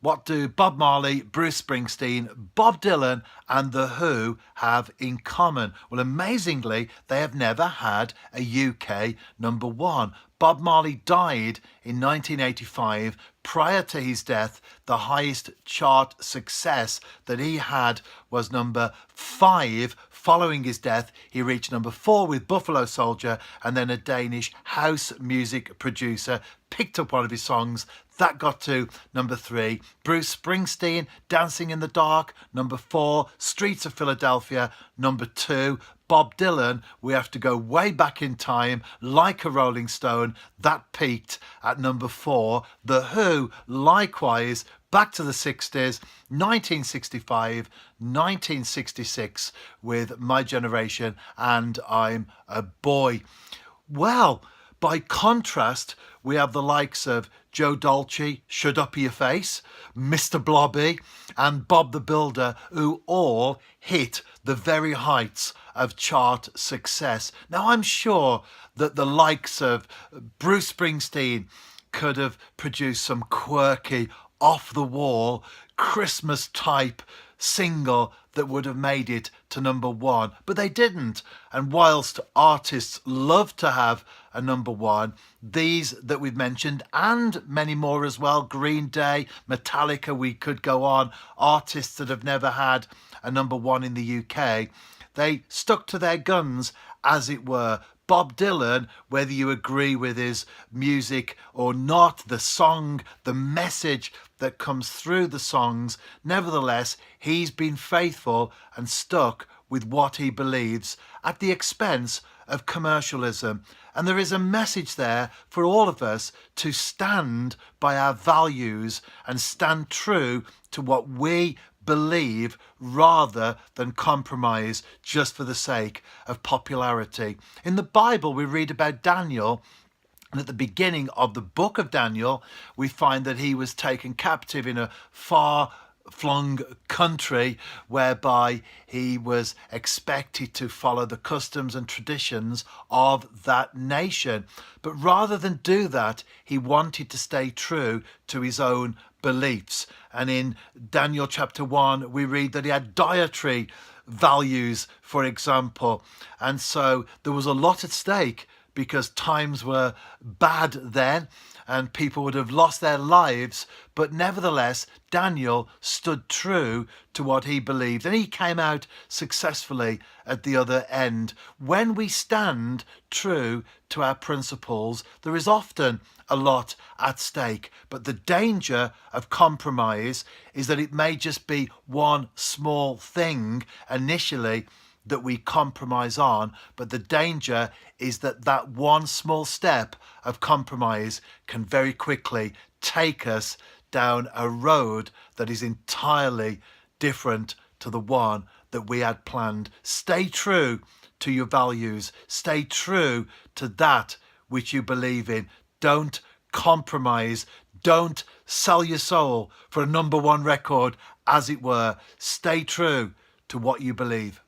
What do Bob Marley, Bruce Springsteen, Bob Dylan, and The Who have in common? Well, amazingly, they have never had a UK number one. Bob Marley died in 1985. Prior to his death, the highest chart success that he had was number 5. Following his death, he reached number 4 with Buffalo Soldier, and then a Danish house music producer picked up one of his songs. That got to number 3. Bruce Springsteen, Dancing in the Dark, number 4. Streets of Philadelphia, number 2. Bob Dylan, we have to go way back in time, Like a Rolling Stone, that peaked at number 4. The Who, likewise, back to the 60s, 1965, 1966 with My Generation and I'm a Boy. Well, by contrast, we have the likes of Joe Dolce, Shut Up Your Face, Mr. Blobby, and Bob the Builder, who all hit the very heights of chart success. Now, I'm sure that the likes of Bruce Springsteen could have produced some quirky, off-the-wall, Christmas-type single that would have made it to number 1, but they didn't. And whilst artists love to have a number 1, these that we've mentioned and many more as well, Green Day, Metallica, we could go on, artists that have never had a number 1 in the UK, they stuck to their guns, as it were. Bob Dylan, whether you agree with his music or not, the song, the message that comes through the songs, nevertheless, he's been faithful and stuck with what he believes at the expense of commercialism. And there is a message there for all of us to stand by our values and stand true to what we believe rather than compromise just for the sake of popularity. In the Bible, we read about Daniel, and at the beginning of the book of Daniel, we find that he was taken captive in a far-flung country whereby he was expected to follow the customs and traditions of that nation. But rather than do that, he wanted to stay true to his own beliefs. And in Daniel chapter 1, we read that he had dietary values, for example. And so there was a lot at stake because times were bad then and people would have lost their lives. But nevertheless, Daniel stood true to what he believed and he came out successfully at the other end. When we stand true to our principles, there is often a lot at stake. But the danger of compromise is that it may just be one small thing initially that we compromise on, but the danger is that that one small step of compromise can very quickly take us down a road that is entirely different to the one that we had planned. Stay true to your values. Stay true to that which you believe in. Don't compromise. Don't sell your soul for a number 1 record, as it were. Stay true to what you believe.